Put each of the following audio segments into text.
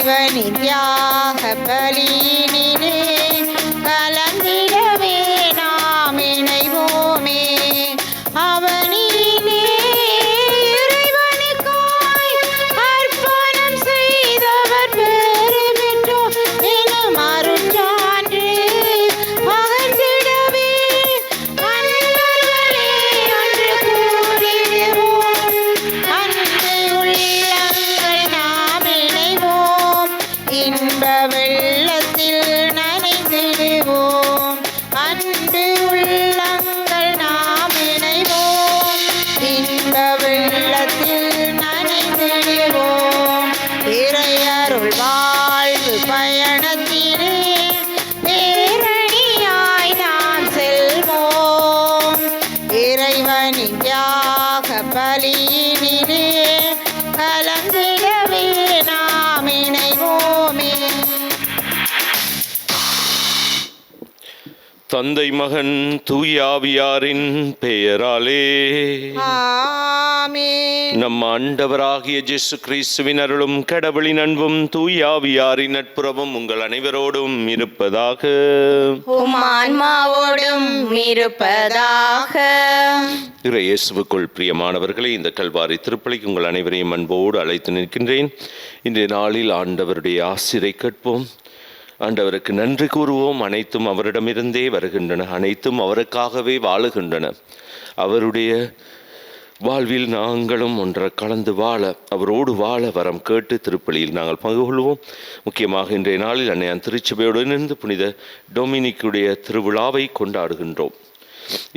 இறைவனின் தியாக பலியினிலே கலந்திடவே நாம் இணைவோமே. அவனிலே இறைவனுக்காய் அர்ப்பணம் செய்தவர் வேறு பெற்றோர் எனும் அருட்சான்று பகர்ந்திடவே அன்பர்களே அன்று கூறிடுவோம். அன்பு உள்ளங்கள் நாம் இணைவோம், இன்ப வெள்ளத்தில் நனைந்திடுவோம். அன்பு உள்ளங்கள் நாம் இணைவோம், இன்ப வெள்ளத்தில் நனைந்திடுவோம். இறையருள் வாழ்வு பயணத்திலே பேரணியாய் நாம் செல்வோம். இறைவனின் தியாக பலியினிலே கலந்திடவே நாம் இணைவோமே. தந்தை மகன் தூய ஆவியாரின் பெயராலே ஆமென். நம் ஆண்டவராகிய இயேசு கிறிஸ்துவின் அருளும் கடவுளின் அன்பும் தூய ஆவியாரின் நட்புறவும் உங்கள் அனைவரோடும் இருப்பதாக. உம் ஆன்மாவோடும் இருப்பதாக. இயேசுவுக்குள் பிரியமானவர்களே, இந்த கல்வாரி திருப்பலிக்கு உங்கள் அனைவரையும் அன்போடு அழைத்து நிற்கின்றேன். இன்றைய நாளில் ஆண்டவருடைய ஆசிரை கேட்போம். ஆண்டவருக்கு நன்றி கூறுவோம். அனைத்தும் அவரிடமிருந்தே வருகின்றன, அனைத்தும் அவருக்காகவே வாழுகின்றன. அவருடைய வாழ்வில் நாங்களும் ஒன்றை கலந்து வாழ, அவரோடு வாழ வரம் கேட்டு திருப்பலியில் நாங்கள் பங்கு கொள்வோம். முக்கியமாக இன்றைய நாளில் அன்னையான் திருச்சபையோடு இணைந்து புனித டொமினிக்குடைய திருவிழாவை கொண்டாடுகின்றோம்.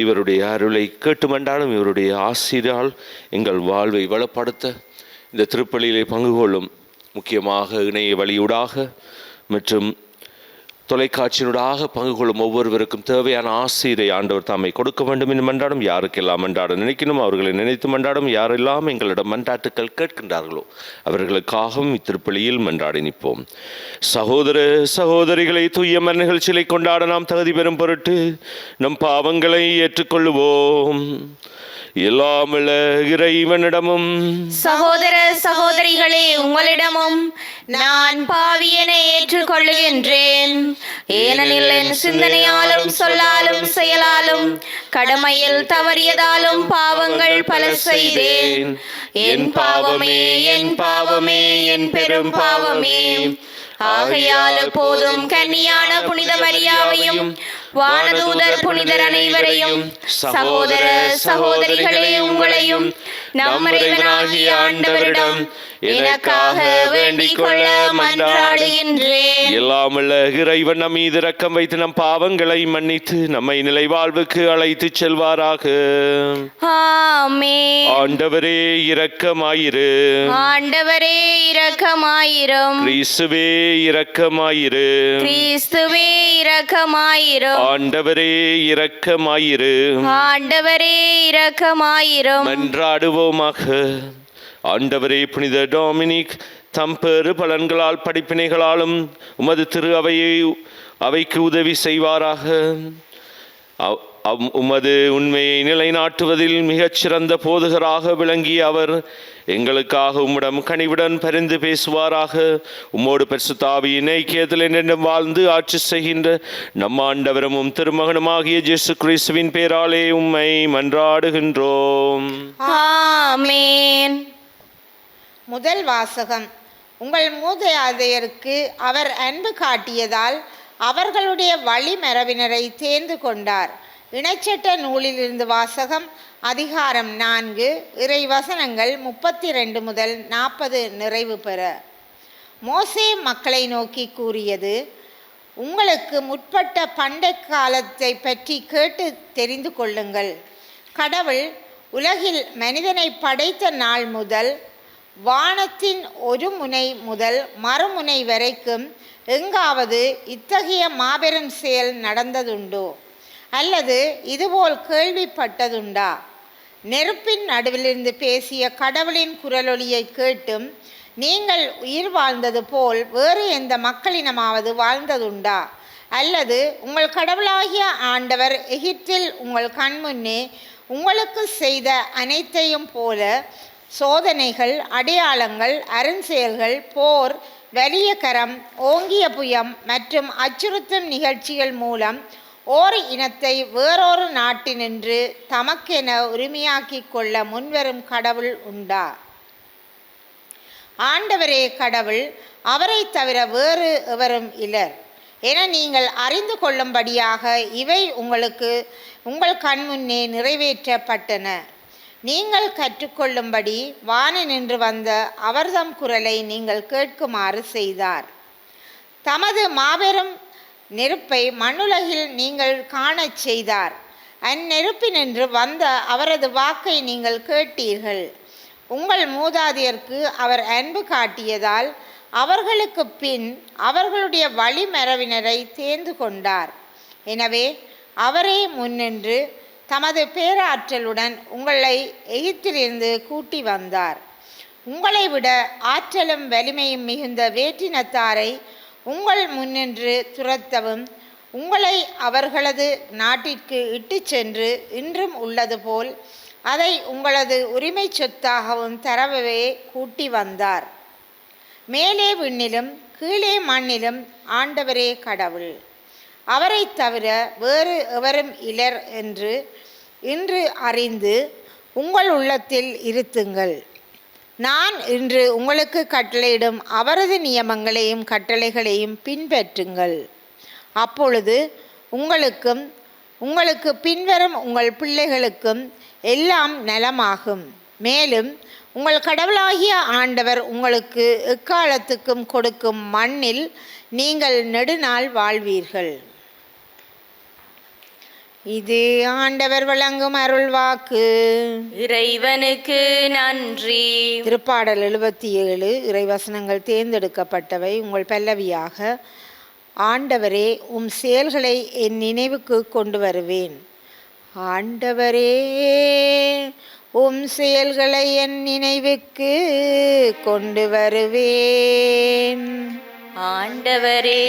இவருடைய அருளை கேட்டு மண்டாலும் இவருடைய ஆசிரால் எங்கள் வாழ்வை வளப்படுத்த இந்த திருப்பலியிலே பங்கு கொள்ளும் முக்கியமாக இணைய வழியூடாக மற்றும் தொலைக்காட்சியினூடாக பங்கு கொள்ளும் ஒவ்வொருவருக்கும் தேவையான ஆசிரை ஆண்டவர் தாமை கொடுக்க வேண்டும் என்று மன்றாடும். யாருக்கெல்லாம் மன்றாட நினைக்கணும் அவர்களை நினைத்து மன்றாடும். யாரெல்லாம் எங்களிடம் மன்றாட்டுக்கள் கேட்கின்றார்களோ அவர்களுக்காகவும் இத்திருப்பலியில் மன்றாடி நிற்போம். சகோதர சகோதரிகளை தூய நிகழ்ச்சிகளை கொண்டாட நாம் தகுதி பெறும் பொருட்டு நம் பாவங்களை ஏற்றுக்கொள்ளுவோம். எல்லாமுள்ள இறைவனிடமும் சகோதர சகோதரிகளே உங்களிடமும் நான் பாவியனை ஏற்றுக்கொள்ளுகின்றேன். ஏனெனில் என் சிந்தனையாலும் சொல்லாலும் செயலாலும் கடமையில் தவறியதாலும் பாவங்கள் பல செய்தேன். என் பாவமே என் பாவமே என் பெரும் பாவமே. ஆகையால் போதும் கன்னியான புனித மரியாவையும் வானதூதர் புனிதர் அனைவரையும் சகோதர சகோதரிகளே உங்களையும் நம் இறைவனாகிய ஆண்டவரிடம் எனக்காக வேண்டிக் கொள்ள மன்றாடுகின்றேன். எல்லாமுள்ள இறைவன் நம் மீது இரக்கம் வைத்து நம் பாவங்களை மன்னித்து நம்மை நிலைவாழ்வுக்கு அழைத்து செல்வாராக. ஆமென். ஆண்டவரே இரக்கமாயிரு. ஆண்டவரே இரக்கமாயிரும். கிறிஸ்துவே இரக்கமாயிரு. கிறிஸ்துவே இரக்கமாயிரும். ஆண்டவரே இரக்கமாயிரு. ஆண்டவரே இரக்கமாயிரும். மன்றாடுவோமாக. ஆண்டவரே, புனித டொமினிக் தம் பெரு பலன்களால் படிப்பினைகளாலும் உமது திரு அவைக்கு உதவி செய்வாராக. உமது உண்மையை நிலைநாட்டுவதில் மிகச்சிறந்த போதகராக விளங்கிய அவர் எங்களுக்காக உம்மிடம் கனிவுடன் பரிந்து பேசுவாராக. உம்மோடு பரிசுத்த ஆவியின் ஐக்கியத்தில் என்றென்றும் வாழ்ந்து ஆட்சி செய்கின்ற நம் ஆண்டவரும் திருமகனுமாகிய இயேசு கிறிஸ்துவின் பேராலே உம்மை மன்றாடுகின்றோம். ஆமென். முதல் வாசகம். உங்கள் மூதாதையருக்கு அவர் அன்பு காட்டியதால் அவர்களுடைய வழிமரபினரை தேர்ந்து கொண்டார். இணைச்சட்ட நூலிலிருந்து வாசகம். அதிகாரம் 4, இறை வசனங்கள் 32 முதல் 40 நிறைவு பெற. மோசே மக்களை நோக்கி கூறியது: உங்களுக்கு முற்பட்ட பண்டை காலத்தை பற்றி கேட்டு தெரிந்து கொள்ளுங்கள். கடவுள் உலகில் மனிதனை படைத்த நாள் முதல் வானத்தின் ஒரு முனை முதல் மறுமுனை வரைக்கும் எங்காவது இத்தகைய மாபெரும் செயல் நடந்ததுண்டோ? அல்லது இதுபோல் கேள்விப்பட்டதுண்டா? நெருப்பின் நடுவிலிருந்து பேசிய கடவுளின் குரலொலியை கேட்டும் நீங்கள் உயிர் வாழ்ந்தது போல் வேறு எந்த மக்களினமாவது வாழ்ந்ததுண்டா? அல்லது உங்கள் கடவுளாகிய ஆண்டவர் எகிப்தில் உங்கள் கண்முன்னே உங்களுக்கு செய்த அனைத்தையும் போல சோதனைகள், அடையாளங்கள், அருஞ்செயல்கள், போர், வலிய கரம், ஓங்கிய புயம் மற்றும் அச்சுறுத்தும் நிகழ்ச்சிகள் மூலம் ஓர் இனத்தை வேறொரு நாட்டினின்று தமக்கென உரிமையாக்கிக் கொள்ள முன்வரும் கடவுள் உண்டா? ஆண்டவரே கடவுள், அவரை தவிர வேறு எவரும் இலர் என நீங்கள் அறிந்து கொள்ளும்படியாக இவை உங்கள் கண்முன்னே நிறைவேற்றப்பட்டன. நீங்கள் கற்றுக்கொள்ளும்படி வானினின்று வந்த அவர்தம் குரலை நீங்கள் கேட்குமாறு செய்தார். தமது மாபெரும் நெருப்பை மண்ணுலகில் நீங்கள் காணச் செய்தார். அந்நெருப்பினின்று வந்த அவரது வாக்கை நீங்கள் கேட்டீர்கள். உங்கள் மூதாதையருக்கு அவர் அன்பு காட்டியதால் அவர்களுக்கு பின் அவர்களுடைய வழிமரபினரை தேர்ந்து கொண்டார். எனவே அவரே முன்னின்று தமது பேராற்றலுடன் உங்களை எகிப்திலிருந்து கூட்டி வந்தார். உங்களை விட ஆற்றலும் வலிமையும் மிகுந்த வேற்றினத்தாரை உங்கள் முன்னின்று துரத்தவும், உங்களை அவர்களது நாட்டிற்கு இட்டு சென்று இன்றும் உள்ளது போல் அதை உங்களது உரிமை சொத்தாகவும் தரவே கூட்டி வந்தார். மேலே விண்ணிலும் கீழே மண்ணிலும் ஆண்டவரே கடவுள், அவரை தவிர வேறு எவரும் இலர் என்று இன்று அறிந்து உங்கள் உள்ளத்தில் இருத்துங்கள். நான் இன்று உங்களுக்கு கட்டளையிடும் அவரது நியமங்களையும் கட்டளைகளையும் பின்பற்றுங்கள். அப்பொழுது உங்களுக்கு பின்வரும் உங்கள் பிள்ளைகளுக்கும் எல்லாம் நலமாகும். மேலும் உங்கள் கடவுளாகிய ஆண்டவர் உங்களுக்கு எக்காலத்துக்கும் கொடுக்கும் மண்ணில் நீங்கள் நெடுநாள் வாழ்வீர்கள். இது ஆண்டவர் வழங்கும் அருள்வாக்கு. இறைவனுக்கு நன்றி. திருப்பாடல் 77 இறைவசனங்கள் தேர்ந்தெடுக்கப்பட்டவை. உங்கள் பல்லவியாக: ஆண்டவரே, உம் செயல்களை என் நினைவுக்கு கொண்டு வருவேன். ஆண்டவரே, உம் செயல்களை என் நினைவுக்கு கொண்டு வருவேன். ஆண்டவரே,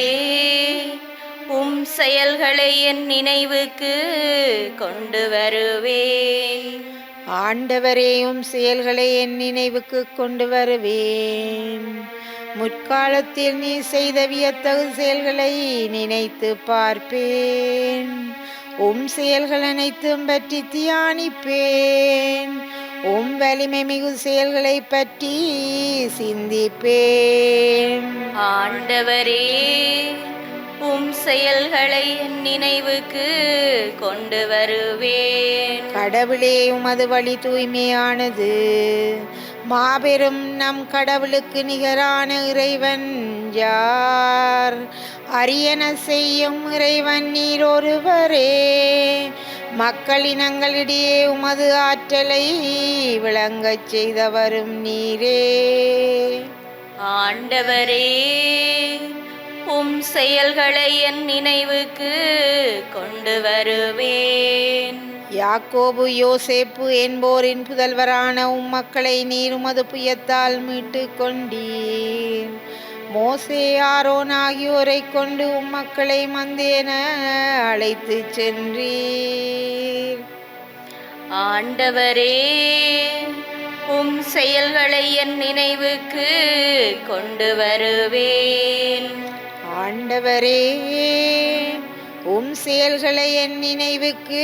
உம் செயல்களை என் நினைவுக்கு கொண்டு வருவேன். ஆண்டவரே, உம் செயல்களை என் நினைவுக்கு கொண்டு வருவேன். முற்காலத்தில் நீ செய்த வியத்தகு செயல்களை நினைத்து பார்ப்பேன். உம் செயல்கள் அனைத்தும் பற்றி தியானிப்பேன். உம் வலிமை மிகு செயல்களை பற்றி சிந்திப்பேன். ஆண்டவரே, உம் செயல்களை என் நினைவுக்கு கொண்டு வருவேன். கடவுளே, உமது வழி தூய்மையானது. மாபெரும் நம் கடவுளுக்கு நிகரான இறைவன் யார்? அரியன செய்யும் இறைவன் நீர் ஒருவரே. மக்களினங்களிடையே உமது ஆற்றலை விளங்கச் செய்தவரும் நீரே. ஆண்டவரே, உம் செயல்களை என் நினைவுக்கு கொண்டு வருவேன். யாக்கோபு யோசேப்பு என்போரின் புதல்வரான உம் மக்களை நீர் உமது புயத்தால் மீட்டு கொண்டீர். மோசே, ஆரோன் ஆகியோரை கொண்டு உம் மக்களை மந்தேன அழைத்து சென்றீர். ஆண்டவரே, உம் செயல்களை என் நினைவுக்கு கொண்டு வருவேன். ஆண்டவரே, உம் செயல்களை என் நினைவுக்கு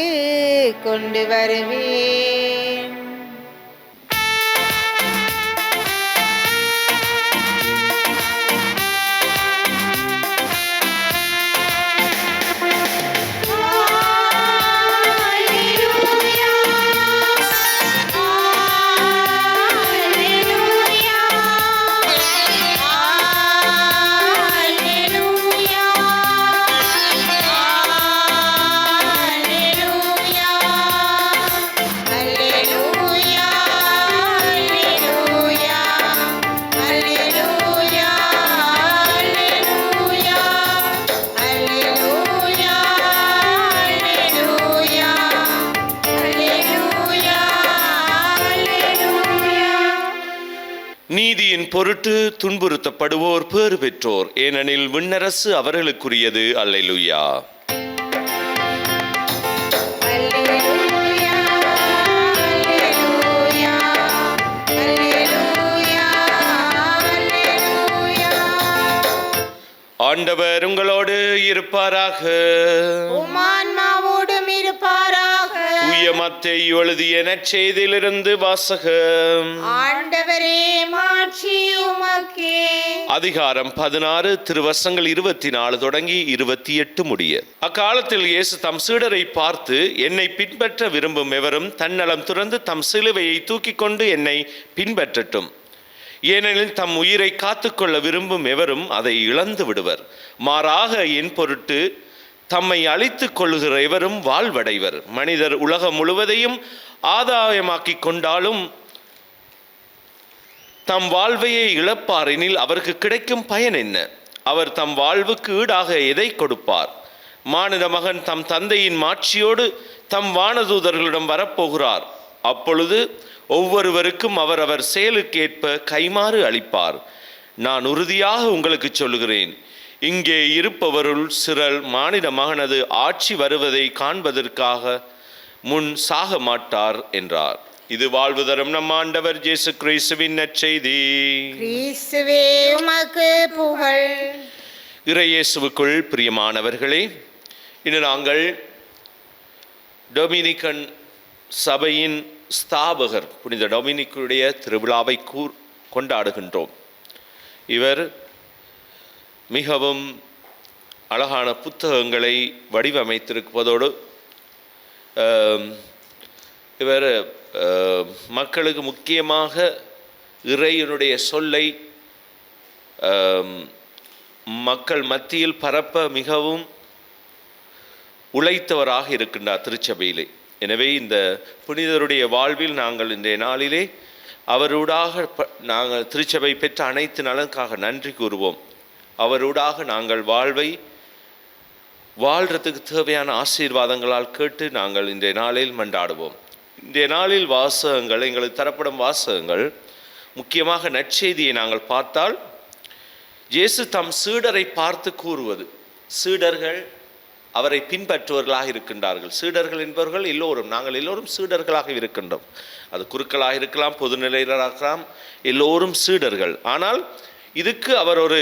கொண்டு வருவேன். நீதியின் பொருட்டு துன்புறுத்தப்படுவோர் பேறு பெற்றோர், ஏனெனில் விண்ணரசு அவர்களுக்குரியது. அல்லேலூயா. ஆண்டவர் உங்களோடு இருப்பாராக. உமான்மாவோடும் இருப்பாராக. தூய மத்தேயு எழுதிய நற்செய்தியிலிருந்து வாசகம். ஆண்டவரே மாட்சி உமக்கே. அதிகாரம் 16 திருவசனங்கள் 24 தொடங்கி 28 முடிய. அக்காலத்தில் இயேசு தம் சீடரை பார்த்து, என்னை பின்பற்ற விரும்பும் எவரும் தன்னலம் துறந்து தம் சிலுவையை தூக்கி கொண்டு என்னை பின்பற்றட்டும். ஏனெனில் தம் உயிரை காத்துக்கொள்ள விரும்பும் எவரும் அதை இழந்து விடுவர். மாறாக என் பொருட்டு தம்மை அழித்துக் கொள்ளுகிற எவரும் வாழ்வடைவர். மனிதர் உலகம் முழுவதையும் ஆதாயமாக்கி கொண்டாலும் தம் வாழ்வையை இழப்பாரெனில் அவருக்கு கிடைக்கும் பயன் என்ன? அவர் தம் வாழ்வுக்கு ஈடாக எதை கொடுப்பார்? மானிட மகன் தம் தந்தையின் மாட்சியோடு தம் வானதூதர்களிடம் வரப்போகிறார். அப்பொழுது ஒவ்வொருவருக்கும் அவரவர் செயலுக்கேற்ப கைமாறு அளிப்பார். நான் உறுதியாக உங்களுக்கு சொல்லுகிறேன், இங்கே இருப்பவருள் சிலர் மானிட மகனது ஆட்சி வருவதை காண்பதற்காக முன் சாக மாட்டார் என்றார். இது வாழ்வு தரும் நம் ஆண்டவர் இயேசு கிறிஸ்துவின் நற்செய்தி. கிறிஸ்துவே உமக்கு புகழ். இறையேசுவுக்குள் பிரியமானவர்களே, இன்று நாங்கள் டொமினிக்கன் சபையின் ஸ்தாபகர் புனித டொமினிக்குடைய திருவிழாவை கொண்டாடுகின்றோம். இவர் மிகவும் அழகான புத்தகங்களை வடிவமைத்திருப்பதோடு இவர் மக்களுக்கு முக்கியமாக இறைவனுடைய சொல்லை மக்கள் மத்தியில் பரப்ப மிகவும் உழைத்தவராக இருக்கின்றார் திருச்சபையிலே. எனவே இந்த புனிதருடைய வாழ்வில் நாங்கள் இன்றைய நாளிலே அவரூடாக நாங்கள் திருச்சபை பெற்ற அனைத்து நலனுக்காக நன்றி கூறுவோம். அவரூடாக நாங்கள் வாழ்கிறதுக்கு தேவையான ஆசீர்வாதங்களால் கேட்டு நாங்கள் இன்றைய நாளில் மன்றாடுவோம். இன்றைய நாளில் வாசகங்கள், எங்களுக்கு தரப்படும் வாசகங்கள், முக்கியமாக நற்செய்தியை நாங்கள் பார்த்தால், இயேசு தம் சீடரை பார்த்து கூறுவது, சீடர்கள் அவரை பின்பற்றுவர்களாக இருக்கின்றார்கள். சீடர்கள் என்பவர்கள் எல்லோரும், நாங்கள் எல்லோரும் சீடர்களாக இருக்கின்றோம். அது குருக்களாக இருக்கலாம், பொதுநிலையினராக இருக்கலாம், எல்லோரும் சீடர்கள். ஆனால் இதுக்கு அவர் ஒரு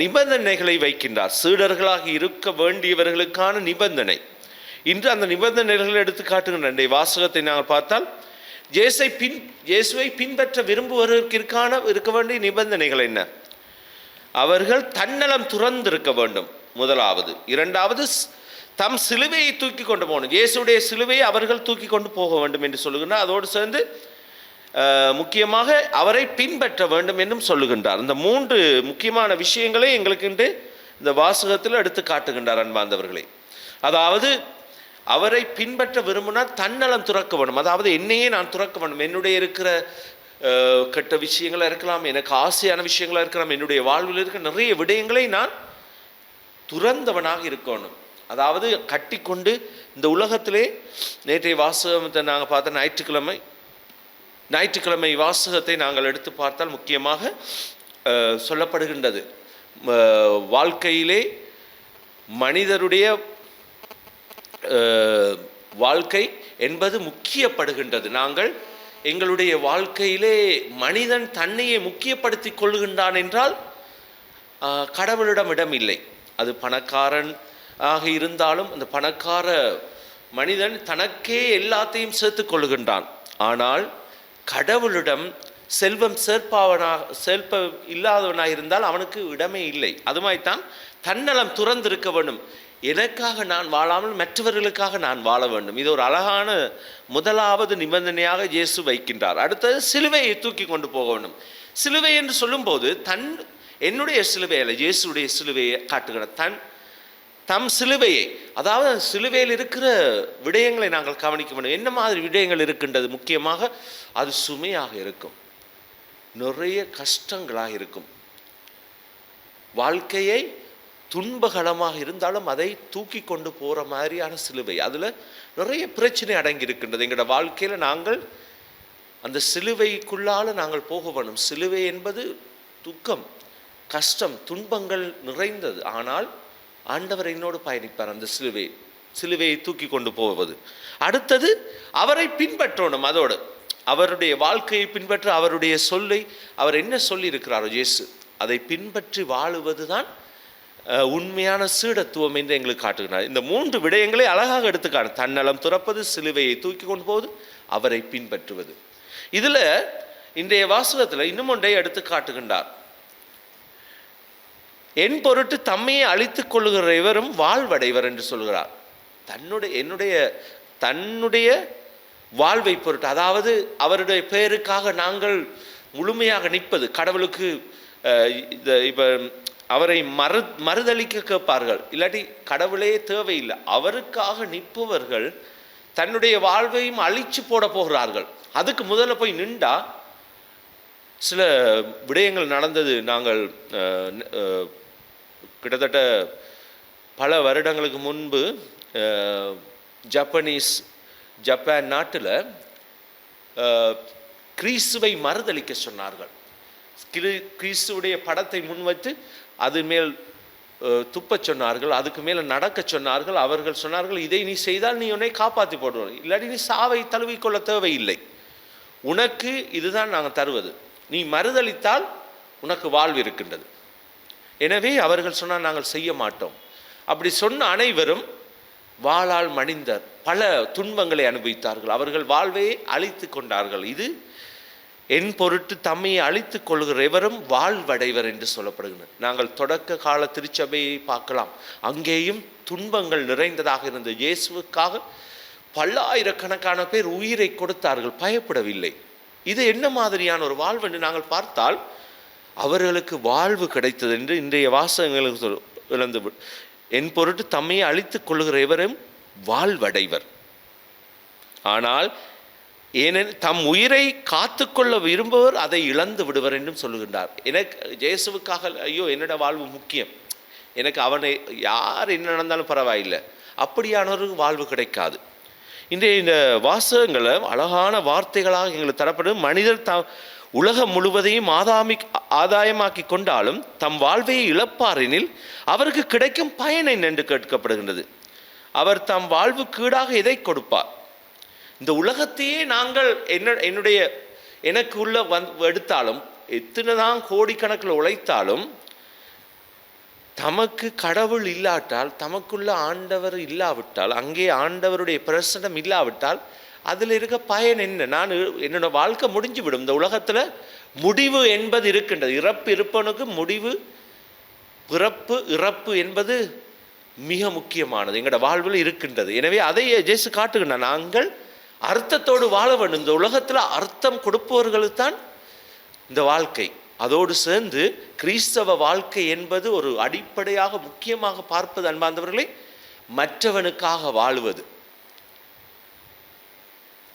நிபந்தனைகளை வைக்கின்றார். சீடர்களாக இருக்க வேண்டியவர்களுக்கான நிபந்தனை. இன்று அந்த நிபந்தனைகளை எடுத்து காட்டுகின்ற வாசகத்தை நாங்கள் பார்த்தால், இயேசுவை பின்பற்ற விரும்புவதற்கு இருக்க வேண்டிய நிபந்தனைகள் என்ன? அவர்கள் தன்னலம் துறந்திருக்க வேண்டும், முதலாவது. இரண்டாவது, தம் சிலுவையை தூக்கி கொண்டு போகணும். இயேசுடைய சிலுவையை அவர்கள் தூக்கி கொண்டு போக வேண்டும் என்று சொல்லுகின்றார். அதோடு சேர்ந்து முக்கியமாக அவரை பின்பற்ற வேண்டும் என்றும் சொல்லுகின்றார். இந்த 3 முக்கியமான விஷயங்களை எங்களுக்கு இந்த வாசகத்தில் எடுத்து காட்டுகின்றார் அன்பார்ந்தவர்களே. அதாவது அவரை பின்பற்ற விரும்பினால் தன்னலம் துறக்க வேண்டும். அதாவது என்னையே நான் துறக்க வேண்டும். என்னுடைய இருக்கிற கெட்ட விஷயங்களாக இருக்கலாம், எனக்கு ஆசையான விஷயங்களாக இருக்கலாம், என்னுடைய வாழ்வில் இருக்கிற நிறைய விடயங்களை நான் துறந்தவனாக இருக்கணும். அதாவது கட்டி கொண்டு இந்த உலகத்திலே, நேற்றைய வாசகத்தை நாங்கள் பார்த்த ஞாயிற்றுக்கிழமை வாசகத்தை நாங்கள் எடுத்து பார்த்தால் முக்கியமாக சொல்லப்படுகின்றது, வாழ்க்கையிலே மனிதருடைய வாழ்க்கை என்பது முக்கியப்படுகின்றது. நாங்கள் எங்களுடைய வாழ்க்கையிலே மனிதன் தன்னையே முக்கியப்படுத்தி கொள்ளுகின்றான் என்றால் கடவுளிடம் இடம் இல்லை. அது பணக்காரன் ஆக இருந்தாலும் அந்த பணக்கார மனிதன் தனக்கே எல்லாத்தையும் சேர்த்து கொள்ளுகின்றான். ஆனால் கடவுளிடம் செல்வம் சேர்ப்ப இல்லாதவனாக இருந்தால் அவனுக்கு இடமே இல்லை. அதுமாய்த்தான் தன்னலம் துறந்திருக்க வேண்டும். எனக்காக நான் வாழாமல் மற்றவர்களுக்காக நான் வாழ வேண்டும். இது ஒரு அழகான முதலாவது நிபந்தனையாக இயேசு வைக்கின்றார். அடுத்தது சிலுவையை தூக்கி கொண்டு போக வேண்டும். சிலுவை என்று சொல்லும்போது என்னுடைய சிலுவை அல்ல, இயேசுடைய சிலுவையை காட்டுகிறார். தம் சிலுவையை, அதாவது சிலுவையில் இருக்கிற விடயங்களை நாங்கள் கவனிக்க வேண்டும். என்ன மாதிரி விடயங்கள் இருக்கின்றது? முக்கியமாக அது சுமையாக இருக்கும், நிறைய கஷ்டங்களாக இருக்கும். வாழ்க்கையை துன்பகலமாக இருந்தாலும் அதை தூக்கி கொண்டு போகிற மாதிரியான சிலுவை, அதில் நிறைய பிரச்சனை அடங்கி இருக்கின்றது. எங்களோட வாழ்க்கையில் நாங்கள் அந்த சிலுவைக்குள்ளால் நாங்கள் போக வேணும். சிலுவை என்பது துக்கம், கஷ்டம், துன்பங்கள் நிறைந்தது. ஆனால் ஆண்டவர் என்னோடு பயணிப்பார். அந்த சிலுவையை தூக்கி கொண்டு போவது. அடுத்தது அவரை பின்பற்றணும். அதோடு அவருடைய வாழ்க்கையை பின்பற்ற, அவருடைய சொல்லை, அவர் என்ன சொல்லி இருக்கிறாரோ இயேசு, அதை பின்பற்றி வாழுவது தான் உண்மையான சீடத்துவம் என்று எங்களுக்கு காட்டுகிறார். இந்த 3 விடயங்களை அழகாக எடுத்துக்காட்டு: தன்னலம் துறப்பது, சிலுவையை தூக்கி கொண்டு போவது, அவரை பின்பற்றுவது. இதில் இன்றைய வாசகத்தில் இன்னும் ஒன்றை எடுத்து காட்டுகின்றார். என் பொருட்டு தம்மையை அழித்துக் கொள்ளுகிற இவரும் வாழ்வடைவர் என்று சொல்கிறார். தன்னுடைய வாழ்வை பொருட்டு, அதாவது அவருடைய பெயருக்காக நாங்கள் முழுமையாக நிற்பது. கடவுளுக்கு இப்போ அவரை மறுதளிக்க கேட்பார்கள், இல்லாட்டி கடவுளே தேவையில்லை. அவருக்காக நிற்பவர்கள் தன்னுடைய வாழ்வையும் அழிச்சு போட போகிறார்கள். அதுக்கு முதல்ல போய் நின்றா சில விடயங்கள் நடந்தது. நாங்கள் கிட்டத்தட்ட பல வருடங்களுக்கு முன்பு ஜப்பான் நாட்டில் கிறிஸ்துவை மறுதளிக்க சொன்னார்கள். கிறிஸ்துவுடைய படத்தை முன்வைத்து அது மேல் துப்பச் சொன்னார்கள், அதுக்கு மேலே நடக்க சொன்னார்கள். அவர்கள் சொன்னார்கள், இதை நீ செய்தால் நீ உன்னை காப்பாற்றி போடுவோம், இல்லாட்டி நீ சாவை தழுவிக்கொள்ள தேவையில்லை, உனக்கு இதுதான் நாங்கள் தருவது, நீ மறுதளித்தால் உனக்கு வாழ்வு இருக்கின்றது. எனவே அவர்கள் சொன்னால் நாங்கள் செய்ய மாட்டோம். அப்படி சொன்ன அனைவரும் வாளால் மடிந்தார், பல துன்பங்களை அனுபவித்தார்கள், அவர்கள் வாழ்வையை அழித்து கொண்டார்கள். இது என் பொருட்டு தம்மையை அழித்துக் கொள்கிற எவரும் வாழ்வடைவர் என்று சொல்லப்படுகிறது. நாங்கள் தொடக்க கால திருச்சபையை பார்க்கலாம், அங்கேயும் துன்பங்கள் நிறைந்ததாக இருந்த இயேசுவுக்காக பல்லாயிரக்கணக்கான பேர் உயிரை கொடுத்தார்கள், பயப்படவில்லை. இது என்ன மாதிரியான ஒரு வாழ்வு என்று நாங்கள் பார்த்தால் அவர்களுக்கு வாழ்வு கிடைத்தது என்று இன்றைய வாசகங்களுக்கு இழந்து, என் பொருட்டு தம்மையை அழித்துக் கொள்கிற எவரும் வாழ்வடைவர். ஆனால் ஏனெனில் தம் உயிரை காத்துக்கொள்ள விரும்புவர் அதை இழந்து விடுவர் என்றும் சொல்லுகின்றார். எனக்கு இயேசுவுக்காக ஐயோ என்னோட வாழ்வு முக்கியம், எனக்கு அவனை யார் என்ன நடந்தாலும் பரவாயில்லை, அப்படியானவருக்கு வாழ்வு கிடைக்காது. இன்றைய இந்த வாசகங்களை அழகான வார்த்தைகளாக எங்களுக்கு தரப்படும். மனிதர் உலகம் முழுவதையும் ஆதாயமாக்கி கொண்டாலும் தம் வாழ்வையை இழப்பாரெனில் அவருக்கு கிடைக்கும் பயன் என்ன என்று கேட்கப்படுகின்றது. அவர் தம் வாழ்வுக்கு ஈடாக எதை கொடுப்பார்? இந்த உலகத்தையே நாங்கள் எனக்கு உள்ள எடுத்தாலும், எத்தனை தான் கோடிக்கணக்கில் உழைத்தாலும், தமக்கு கடவுள் இல்லாட்டால், தமக்குள்ள ஆண்டவர் இல்லாவிட்டால், அங்கே ஆண்டவருடைய பிரசனம் இல்லாவிட்டால் அதில் இருக்க பயன் என்ன? நான் என்னோட வாழ்க்கை முடிஞ்சு விடும். இந்த உலகத்தில் முடிவு என்பது இருக்கின்றது. இறப்பு இருப்பவனுக்கு முடிவு, பிறப்பு இறப்பு என்பது மிக முக்கியமானது எங்களோட வாழ்வில் இருக்கின்றது. எனவே அதை ஜேசு காட்டுகின்றார், நாங்கள் அர்த்தத்தோடு வாழ வேண்டும். இந்த உலகத்தில் அர்த்தம் கொடுப்பவர்களுக்கு தான் இந்த வாழ்க்கை. அதோடு சேர்ந்து கிறிஸ்தவ வாழ்க்கை என்பது ஒரு அடிப்படையாக முக்கியமாக பார்ப்பது அன்பார்ந்தவர்களே, மற்றவனுக்காக வாழுவது.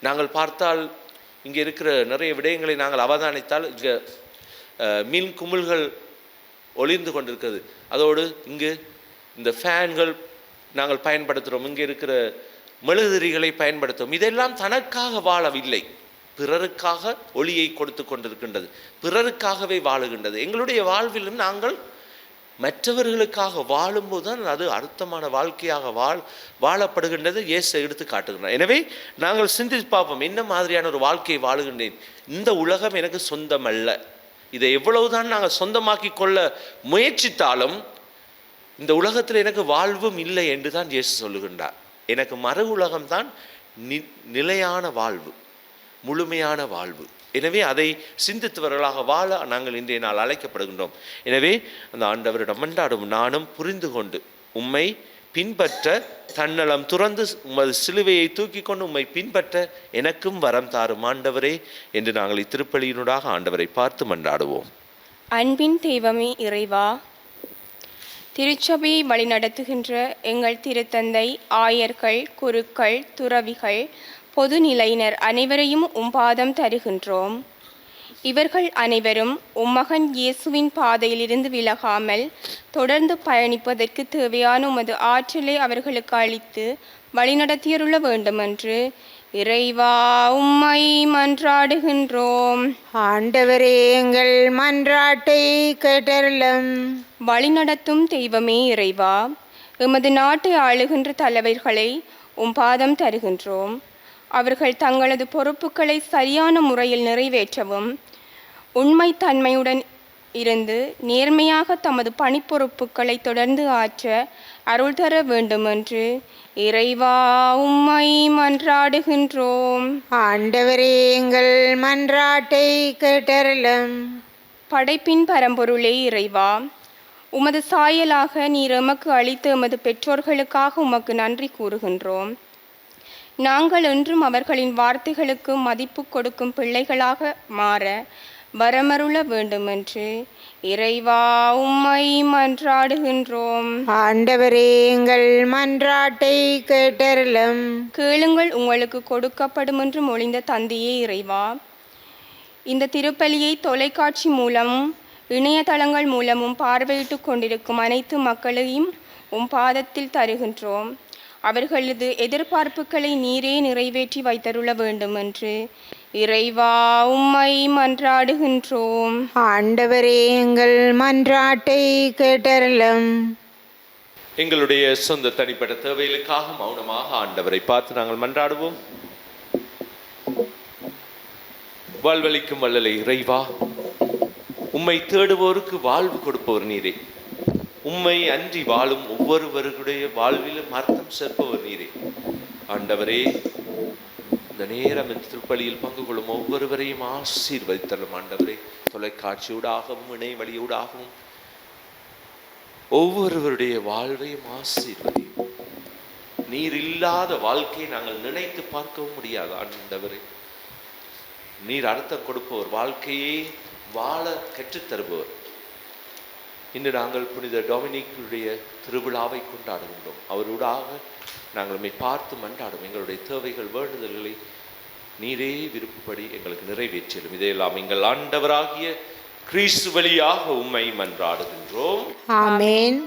நாங்கள் பார்த்தால் இங்கே இருக்கிற நிறைய விடயங்களை நாங்கள் அவதானித்தால், இங்கே மீன் குமிழ்கள் ஒளிர்ந்து கொண்டிருக்கிறது, அதோடு இங்கு இந்த ஃபேன்கள் நாங்கள் பயன்படுத்துகிறோம், இங்கே இருக்கிற மெழுகுதிரிகளை பயன்படுத்தும். இதெல்லாம் தனக்காக வாழவில்லை, பிறருக்காக ஒளியை கொடுத்து கொண்டிருக்கின்றது, பிறருக்காகவே வாழுகின்றது. எங்களுடைய வாழ்விலும் நாங்கள் மற்றவர்களுக்காக வாழும்போது தான் அது அர்த்தமான வாழ்க்கையாக வாழப்படுகின்றது. இயேசு எடுத்து காட்டுகின்றார். எனவே நாங்கள் சிந்தித்து பார்ப்போம், என்ன மாதிரியான ஒரு வாழ்க்கையை வாழுகின்றேன். இந்த உலகம் எனக்கு சொந்தமல்ல. இதை எவ்வளவுதான் நாங்கள் சொந்தமாக்கி கொள்ள முயற்சித்தாலும் இந்த உலகத்தில் எனக்கு வாழ்வும் இல்லை என்று தான் இயேசு சொல்லுகின்றார். எனக்கு மறு உலகம்தான் நிலையான வாழ்வு, முழுமையான வாழ்வு. எனவே அதை சிந்தித்தவர்களாக வாழ நாங்கள் இன்றைய நாள் அழைக்கப்படுகின்றோம். எனவே அந்த ஆண்டவரிடம் மன்றாடும் நானும் புரிந்து கொண்டு உம்மை பின்பற்ற, தன்னலம் துறந்து உமது சிலுவையை தூக்கி கொண்டு உம்மை பின்பற்ற எனக்கும் வரம் தாரும் ஆண்டவரே என்று நாங்கள் இத்திருப்பலியினூடாக ஆண்டவரை பார்த்து மன்றாடுவோம். அன்பின் தெய்வமே இறைவா, திருச்சபையை வழிநடத்துகின்ற எங்கள் திருத்தந்தை, ஆயர்கள், குருக்கள், துறவிகள், பொதுநிலையினர் அனைவரையும் உம்பாதம் தருகின்றோம். இவர்கள் அனைவரும் உம்மகன் இயேசுவின் பாதையிலிருந்து விலகாமல் தொடர்ந்து பயணிப்பதற்கு தேவையான உமது ஆற்றலை அவர்களுக்கு அளித்து வழிநடத்தியருள வேண்டுமென்று இறைவா உம்மை மன்றாடுகின்றோம். ஆண்டவரே, எங்கள் மன்றாட்டை கேட்டருளும். வழிநடத்தும் தெய்வமே இறைவா, எமது நாட்டை ஆளுகின்ற தலைவர்களை உம்பாதம் தருகின்றோம். அவர்கள் தங்களது பொறுப்புகளை சரியான முறையில் நிறைவேற்றவும் உண்மை தன்மையுடன் இருந்து நேர்மையாக தமது பணிப்பொறுப்புகளை தொடர்ந்து ஆற்ற அருள் தர வேண்டுமென்று இறைவா உம்மை மன்றாடுகின்றோம். ஆண்டவரே எங்கள் மன்றாட்டை கேட்டருளும். படைப்பின் பரம்பொருளே இறைவா, உமது சாயலாக நீர் எமக்கு அளித்த எமது பெற்றோர்களுக்காக உமக்கு நன்றி கூறுகின்றோம். நாங்கள் என்றும் அவர்களின் வார்த்தைகளுக்கு மதிப்பு கொடுக்கும் பிள்ளைகளாக மாற வரமருள வேண்டுமென்று இறைவா உம்மை மன்றாடுகின்றோம். ஆண்டவரே எங்கள் மன்றாட்டை கேட்டருளும். கேளுங்கள் உங்களுக்கு கொடுக்கப்படும் என்று மொழிந்த தந்தையே இறைவா, இந்த திருப்பலியை தொலைக்காட்சி மூலமும் இணையதளங்கள் மூலமும் பார்வையிட்டு கொண்டிருக்கும் அனைத்து மக்களையும் உம் பாதத்தில் தருகின்றோம். அவர்களது எதிர்பார்ப்புகளை நீரே நிறைவேற்றி வைத்தருள வேண்டும் என்று இறைவா உம்மை மன்றாடுகின்றோம். ஆண்டவரே எங்கள் மன்றாட்டை கேட்டருளும். எங்களுடைய சொந்த தனிப்பட்ட தேவைகளுக்காக மௌனமாக ஆண்டவரை பார்த்து நாங்கள் மன்றாடுவோம். வாழ்வளிக்கும் வல்லலை இறைவா, உம்மை தேடுவோருக்கு வாழ்வு கொடுப்பவர் நீரே. உம்மை அன்றி வாழும் ஒவ்வொருவருடைய வாழ்விலும் அர்த்தம் சேர்ப்பவர் நீரே. ஆண்டவரே, இந்த நேரம் இந்த திருப்பலியில் பங்கு கொள்ளும் ஒவ்வொருவரையும் ஆசீர்வதித்தரும். ஆண்டவரே, தொலைக்காட்சியூடாகவும் இணைய வழியூடாகவும் ஒவ்வொருவருடைய வாழ்வையும் ஆசீர்வதியும். நீர் இல்லாத வாழ்க்கையை நாங்கள் நினைத்து பார்க்கவும் முடியாது. ஆண்டவரே, நீர் அர்த்தம் கொடுப்பவர், வாழ்க்கையே வாழ கற்றுத்தருபவர். இன்று நாங்கள் புனித டொமினிக்குடைய திருவிழாவை கொண்டாடுகின்றோம். அவரோடாக நாங்கள் பார்த்து மன்றாடும் எங்களுடைய தேவைகள் வேண்டுதல்களை நீரே விருப்பப்படி எங்களுக்கு நிறைவேற்றிடும். இதையெல்லாம் எங்கள் ஆண்டவராகிய கிறிஸ்து வழியாக உம்மை மன்றாடுகின்றோம். ஆமென்.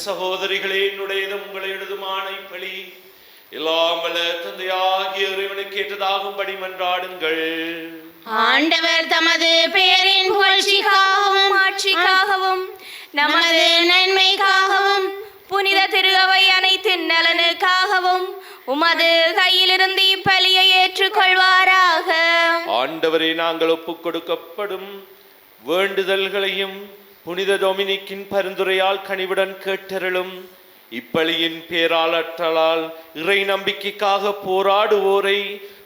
சகோதரிகளே, என்னுடையதும் உங்களுடையதுமான இப்பலி எல்லாம் வல்ல தந்தையாகிய இறைவனுக்கு ஏற்றதாகும்படி மன்றாடுங்கள். ஆண்டவர் தமது பெயரின் புகழ்ச்சிக்காகவும் ஆட்சிக்காகவும் நமது நன்மைக்காகவும் புனித திரு அவை அனைத்தின் நலனுக்காகவும் உமது கையிலிருந்து இப்பலியை ஏற்றுக்கொள்வாராக. ஆண்டவரே, நாங்கள் ஒப்புக் கொடுக்கப்படும் வேண்டுதல்களையும் புனித டொமினிக்கின் பரிந்துரையால் கனிவுடன் கேட்டருளும். இப்பலியின் பேராளற்றலால் இறை நம்பிக்கைக்காக போராடுவோரை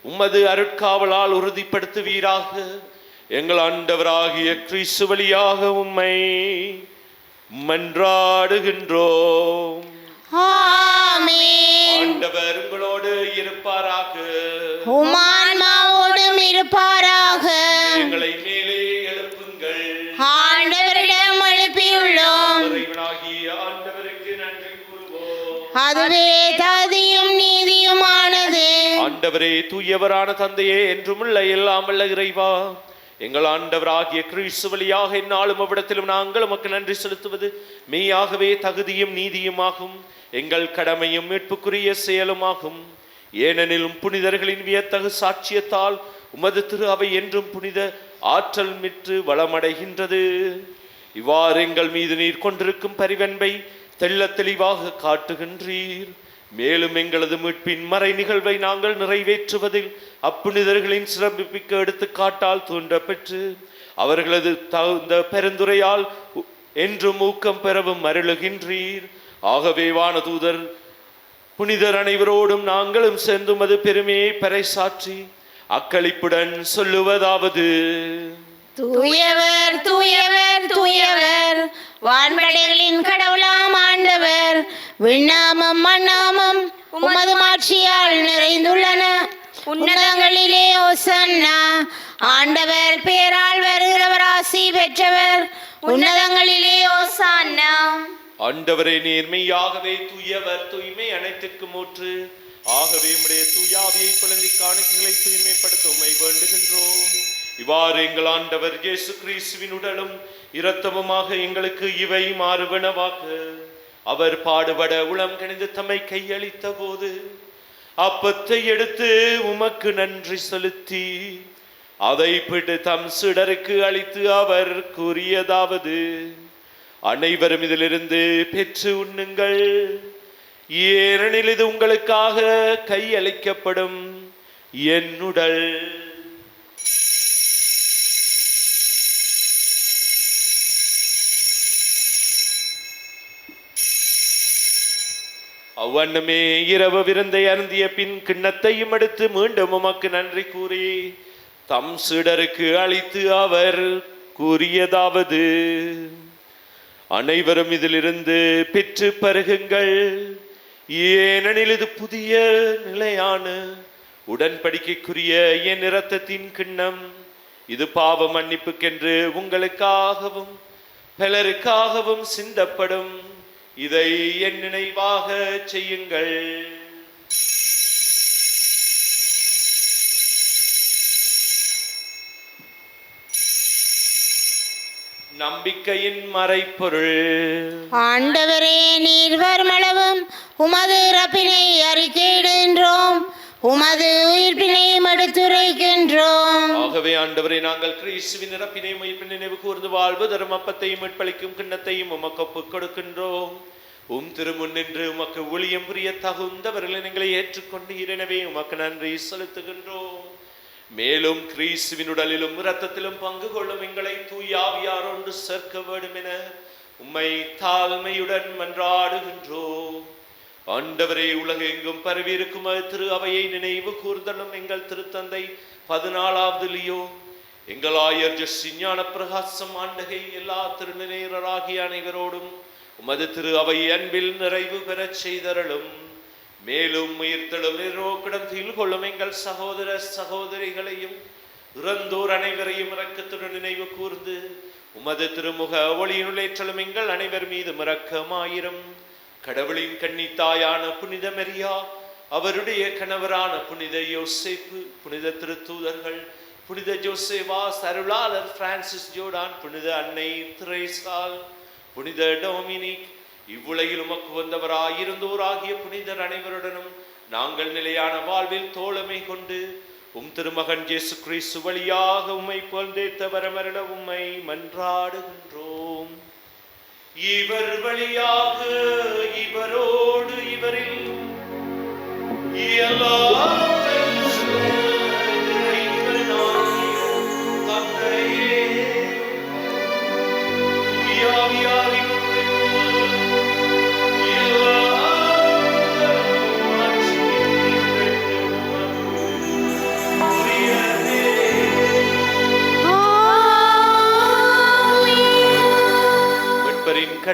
உமது அருட்காவலால் உறுதிப்படுத்துவீராக. எங்கள் ஆண்டவராகிய கிறிஸ்து வழியாக உம்மை மன்றாடுகின்றோம். ஆமென். ஆண்டவர் உங்களோடு இருப்பாராக. உமான்மாவோடும் இருப்பாராக. எங்களை மேலே எழுப்புங்கள். ஆண்டவரிடம் எழுப்பியுள்ளோம். இறைவனாகிய ஆண்டவருக்கு நன்றி கூறுவோம். அதுவே தகுதியும் நீதியுமானது. ஆண்டவரே, தூயவரான தந்தையே, என்றுமுள்ள எல்லாம் வல்ல இறைவா, எங்கள் ஆண்டவராகிய கிறிஸ்து வழியாக எந்நாளும் அவ்விடத்திலும் நாங்கள் உமக்கு நன்றி செலுத்துவது மெய்யாகவே தகுதியும் நீதியுமாகும், எங்கள் கடமையும் மீட்புக்குரிய செயலுமாகும். ஏனெனிலும் புனிதர்களின் வியத்தகு சாட்சியத்தால் உமது திரு அவை என்றும் புனித ஆற்றல் மிற்று வளமடைகின்றது. இவ்வாறு எங்கள் மீது நீர் கொண்டிருக்கும் பரிவன்பை தெள்ளத் தெளிவாக காட்டுகின்றீர். மேலும் எங்களது மீட்பின் மறை நிகழ்வை நாங்கள் நிறைவேற்றுவதில் அப்புனிதர்களின் சிறப்பிக்க எடுத்துக்காட்டால் தூண்ட பெற்று அவர்களது தகுந்த பெருந்துரையால் என்றும் ஊக்கம் பெறவும் அருளுகின்றீர். ஆகவே வானதூதர் புனிதர் அனைவரோடும் நாங்களும் சேர்ந்து மது பெருமையை பறைசாற்றி அக்களிப்புடன் சொல்லுவதாவது: தூயவர் தூயவர் தூயவர், வான்படைகளின் கடவுளாம் ஆண்டவர். விண்ணாமம் மண்ணாமம் உமது மாட்சியால் நிறைந்துள்ளன. உன்னதங்களிலே ஓசன்னா. ஆண்டவர் பேரால் வருகிறவர் ஆசி பெற்றவர். உன்னதங்களிலே ஓசான்னா. ஆண்டவரே, நீர் மெய்யாகவே தூயவர், தூய்மை அனைத்திற்கும் ஊற்று. ஆகவே உம்முடைய தூயாவியை குழந்தை காணிக்கைகளை தூய்மைப்படுத்த உம்மை வேண்டுகின்றோம். இவ்வாறு எங்கள் ஆண்டவர் இயேசு கிறிஸ்துவின் உடலும் இரத்தமுமாக எங்களுக்கு இவை மாறுவனவாக. அவர் பாடுபட உளம் கணிந்து தம்மை கையளித்த போது அப்பத்தை எடுத்து உமக்கு நன்றி செலுத்தி அதை பிட்டு தம் சிடருக்கு அளித்து அவர் கூறியதாவது: அனைவரும் இதிலிருந்து பெற்று உண்ணுங்கள், ஏனெனில் இது உங்களுக்காக கையளிக்கப்படும் என் உடல். அவ்வண்ணமே இரவு விருந்தை அருந்திய பின் கிண்ணத்தையும் எடுத்து மீண்டும் உமக்கு நன்றி கூறி தம் சீடருக்கு அளித்து அவர் கூறியதாவது: அனைவரும் இதிலிருந்து பெற்று பருகுங்கள், ஏனெனில் இது புதிய நிலையான உடன்படிக்கைக்குரிய என் இரத்தத்தின் கிண்ணம். இது பாவ மன்னிப்புக்கென்று உங்களுக்காகவும் பலருக்காகவும் சிந்தப்படும். இதை என் நினைவாக செய்யுங்கள். நம்பிக்கையின் மறைப்பொருள். ஆண்டவரே, நீர் வருமளவும் உமது இறப்பினை அறிக்கையிடுகின்றோம், உமது உயிர்ப்பினையும் எடுத்துரைக்கின்றோம். ஆகவே ஆண்டவரே, நாங்கள் கிறிஸ்துவின் இறப்பினை உயிர்ப்பினை நினைவு கூர்ந்து வாழ்வு தரும் அப்பத்தையும் மீட்பளிக்கும் கிண்ணத்தையும் உமக்கு ஒப்புக் கொடுக்கின்றோம். திருமுன் நின்று உமக்கு ஊழியம் புரிய தகுந்தவர்களை எங்களை ஏற்றுக்கொண்டீர். எனவே உமக்கு நன்றி செலுத்துகின்றோம். மேலும் கிறிஸ்துவின் உடலிலும் இரத்தத்திலும் பங்கு கொள்ளும் எங்களை தூயாவியார் ஒன்று சேர்க்க வேண்டும் என உம்மை தாழ்மையுடன் மன்றாடுகின்றோம். ஆண்டவரே, உலகெங்கும் பரவி இருக்கும் திரு அவையை நினைவு கூர்தலும் எங்கள் திருத்தந்தை 14வது லியோ, எங்கள் ஆயர் ஜெஸ்ஸி ஞான பிரகாசம் ஆண்டகை, எல்லா திருநிலையராகிய அனைவரோடும் உமது திரு அவை அன்பில் நிறைவு பெறச் செய்தருளும். மேலும் உயிர்த்தெழும் கிடத்தில் கொள்ளும் எங்கள் சகோதர சகோதரிகளையும் இறந்தோர் அனைவரையும் இரக்கத்துடன் நினைவு கூர்ந்து உமது திருமுக ஒளியினுள்ளேற்றலும் எங்கள் அனைவர் மீது இரக்கமாயிரும். கடவுளின் கன்னித்தாயான புனித மரியா, அவருடைய கணவரான புனித யோசேப்பு, புனித திருத்தூதர்கள், புனித ஜோசேவா, அருளாளர் பிரான்சிஸ் ஜோர்டான், புனித அன்னை திரேசால், புனித டொமினிக், இவ்வுலகில் உமக்கு வந்தவராயிருந்தோராகிய புனிதர் அனைவருடனும் நாங்கள் நிலையான வாழ்வில் தோழமை கொண்டு திருமகன் இயேசு கிறிஸ்து வழியாக உம்மை புகழ்ந்தேத்த வரமருள உம்மை மன்றாடுகின்றோம். இவர் வழியாக, இவரோடு, இவரில்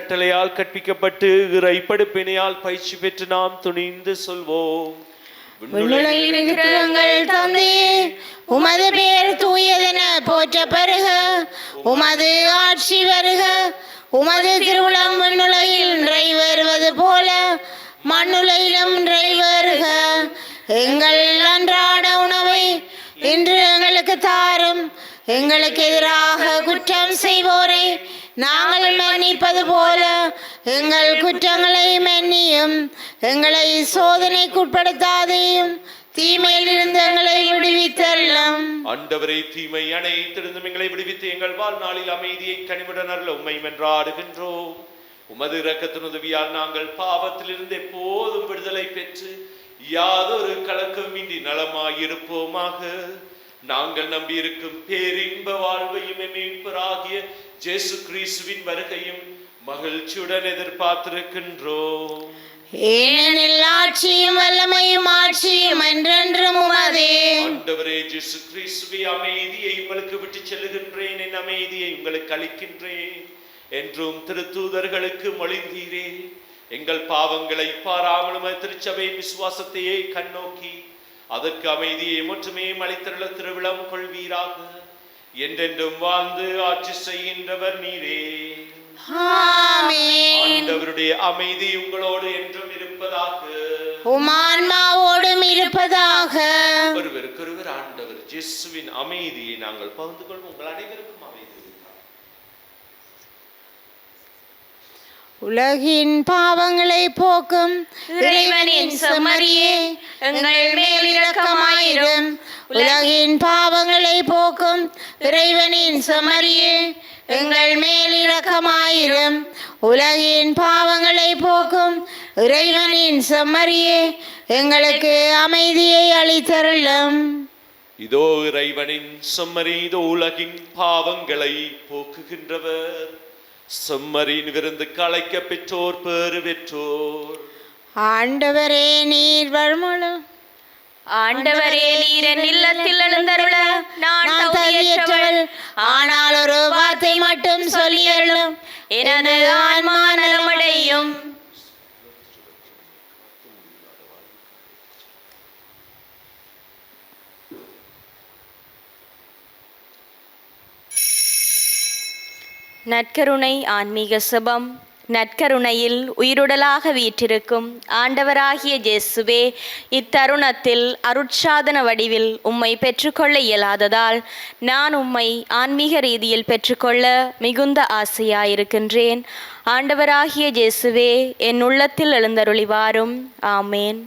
கட்டளையால் கற்பிக்கப்பட்டு இறை படிப்பினையால் பயிற்சி பெற்று நாம் துணிந்து சொல்வோம். விண்ணுலகில் இருக்கிற எங்கள் தந்தையே, உமது பெயர் தூயதென போற்ற பெறுக. உமது ஆட்சி வருக. உமது திருவுளம் விண்ணுலகில் நிறைவேறுவது போல மண்ணுலகிலும் நிறைவேறுக. எங்கள் அன்றாட உணவை இன்று எங்களுக்கு தாரும். எங்களுக்கு எதிராக குற்றம் செய்வோரை நாங்கள் மன்னிப்பது போல எங்கள் குற்றங்களை மன்னியும். எங்களை சோதனைக்குட்படுத்தாதையும் தீமையில் இருந்து எங்களை விடுவித்தருளும். ஆண்டவரே, தீமை அனைத்திலிருந்தும் எங்களை விடுவித்து எங்கள் வாழ்நாளில் அமைதியை கனிவுடன் அருள உம்மை வென்றாடுகின்றோம். உமது இரக்கத்தின் உதவியால் நாங்கள் பாவத்திலிருந்து எப்போதும் விடுதலை பெற்று யாதொரு கலக்கமின்றி நலமாயிருப்போமாக. நாங்கள் நம்பியிருக்கும் பேரின்ப வாழ்வையும் மீட்பராகிய இயேசு கிறிஸ்துவின் வருகையும் மகிழ்ச்சியுடன் எதிர்பார்த்திருக்கின்றோம். ஏனெனில் ஆட்சியும் வல்லமையும் ஆட்சியும் என்றென்றும் உமதே. ஆண்டவரே இயேசு கிறிஸ்துவே, அமைதியை உங்களுக்கு விட்டு செல்லுகின்றேன், என் அமைதியை உங்களுக்கு அளிக்கின்றேன் என்றும் திருத்தூதர்களுக்கு மொழிந்தீரே. எங்கள் பாவங்களை பாராமலும் திருச்சபையின் விசுவாசத்தையே கண்ணோக்கி அதற்கு அமைதியை மட்டுமே அளித்தருள திருவிழம் கொள்வீராக. என்றென்றும் வாழ்ந்து ஆட்சி செய்கின்றவர் நீரே. ஆமென். ஆண்டவருடைய அமைதி உங்களோடு என்றும் இருப்பதாக. உம் ஆன்மாவோடும் இருப்பதாக. ஒருவருக்கொருவர் ஆண்டவர் இயேசுவின் அமைதியை நாங்கள் பகிர்ந்து கொள்வோம். உங்கள் அனைவருக்கும் அமைதி. உலகின் பாவங்களை போக்கும் இறைவனின் செம்மறியே, எங்கள் மேல் இரக்கமாயிரும். உலகின் பாவங்களை போக்கும் இறைவனின் செம்மறியே, எங்கள் மேல் இரக்கமாயிரும். உலகின் பாவங்களை போக்கும் இறைவனின் செம்மறியே, எங்களுக்கு அமைதியை அளித்தருளும். இதோ இறைவனின் செம்மறி, இதோ உலகின் பாவங்களை போக்குகின்றவர். செம்மறியின் விருந்துக்கு அழைக்க பெற்றோர் பேறு பெற்றோர். ஆண்டவரே நீர் வருமளம். ஆண்டவரே, நீர் என் இல்லத்தில் எழுந்தருள நான் தகுதியற்றவள். ஆனால் ஒரு வார்த்தை மட்டும் சொல்லியருளும், எனது ஆன்மா நலமடையும். நற்கருணை ஆன்மீக சுபம். நற்கருணையில் உயிருடலாக வீற்றிருக்கும் ஆண்டவராகிய இயேசுவே, இத்தருணத்தில் அருட்சாதன வடிவில் உம்மை பெற்றுக்கொள்ள இயலாததால் நான் உம்மை ஆன்மீக ரீதியில் பெற்றுக்கொள்ள மிகுந்த ஆசையாயிருக்கின்றேன். ஆண்டவராகிய இயேசுவே, என் உள்ளத்தில் எழுந்தருளி வாரும். ஆமேன்.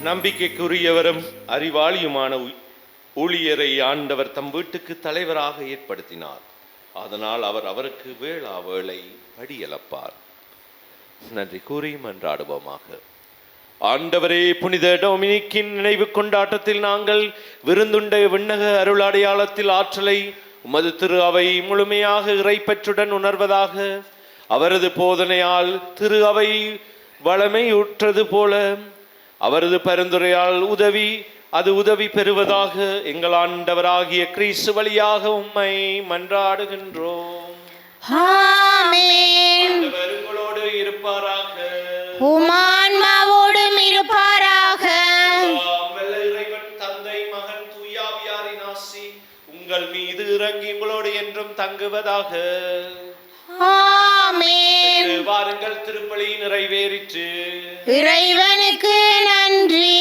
நம்பிக்கைக்குரியவரும் அறிவாளியுமான ஊழியரை ஆண்டவர் தம் வீட்டுக்கு தலைவராக ஏற்படுத்தினார். அதனால் அவர் அவருக்கு வேளா வேளை படியளப்பார். நன்றி கூறி மன்றாடுவோமாக. ஆண்டவரே, புனித டொமினிக்கின் நினைவு கொண்டாட்டத்தில் நாங்கள் விருந்துண்ட விண்ணக அருளடையாளத்தில் ஆற்றலை உமது திரு அவை முழுமையாக இறைப்பற்றுடன் உணர்வதாக. அவரது போதனையால் திரு அவை வளமையுற்றது போல அவரது பரிந்துரையால் அது உதவி பெறுவதாக எங்கள் ஆண்டவராகிய கிறிஸ்து வழியாக உம்மை மன்றாடுகின்றோம். ஆமென். உங்களோடு இருப்பாராக. உமான்மாவோடும் இருப்பாராக. இறைவன் தந்தை, மகன், தூயாவியாரின் ஆசி உங்கள் மீது இறங்கி உங்களோடு என்றும் தங்குவதாக. ஆமென். வாருங்கள், திருப்பலி நிறைவேறிற்று. இறைவனுக்கு நன்றி.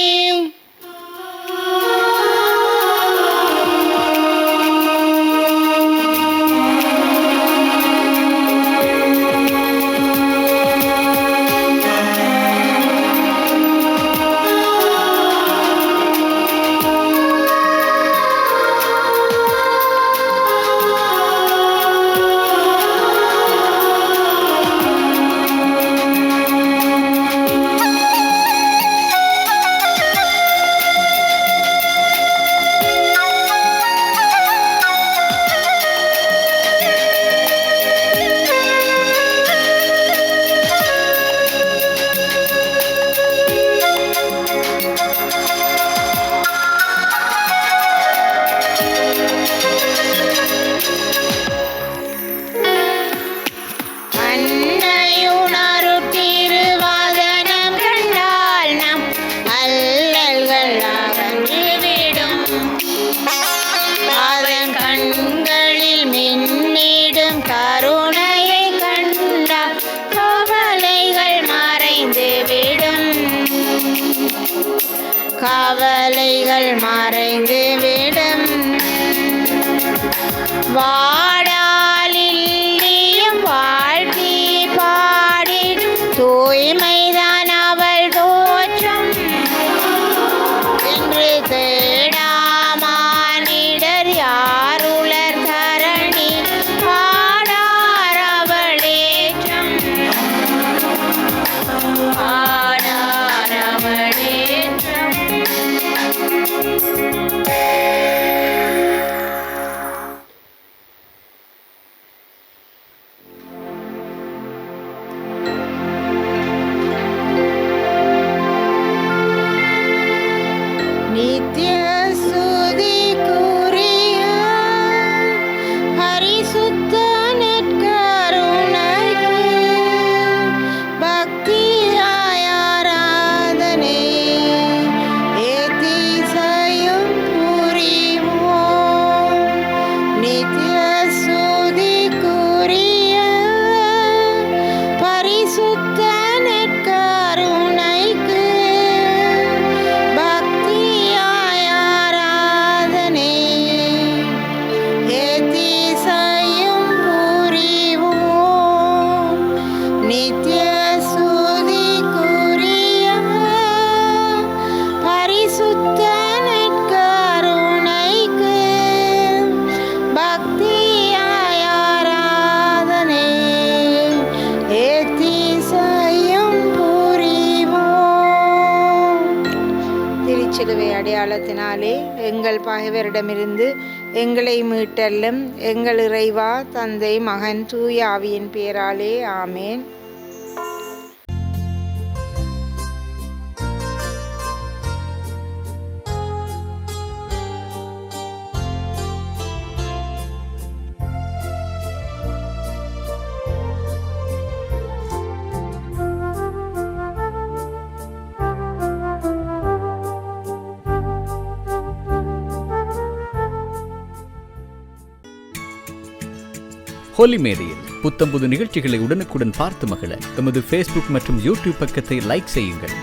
கவலைகள் மறைந்து விடும். வாடாலில்லியும் வாழ்த்தி பாடி தூய்மைதான் அவள் தோற்றம் என்று தேடாமானிடர் யாருளர் தரணி பாடார் அவளேற்றம். பாடார் அவளேற்றம். நித்ய ஸ்துதிக்குரிய பரிசுத்த நற்கருணைக்கு பக்தியாய் ஆராதனை ஏத்திசையும் புரிவோம். நித்ய ஸ்துதிக்குரிய பரிசுத்த நற்கருணைக்கு பக்தியாய் ஆராதனை ஏத்திசையும் புரிவோம். நித்ய ஸ்துதிக்குரிய பரிசுத்த நற்கருணைக்கு பக்தியாய் ஆராதனை ஏத்திசையும் புரிவோம். திருச்சிலுவை அடையாளத்தினாலே எங்கள் பகைவரிடமிருந்து எங்களை மீட்டல்லும். எங்கள் இறைவா, தந்தை, மகன், தூய ஆவியின் பேராலே. ஆமேன். ஹோலி மேரியில் புத்தம்புது நிகழ்ச்சிகளை உடனுக்குடன் பார்த்து மகிழ எமது ஃபேஸ்புக் மற்றும் யூடியூப் பக்கத்தை லைக் செய்யுங்கள்.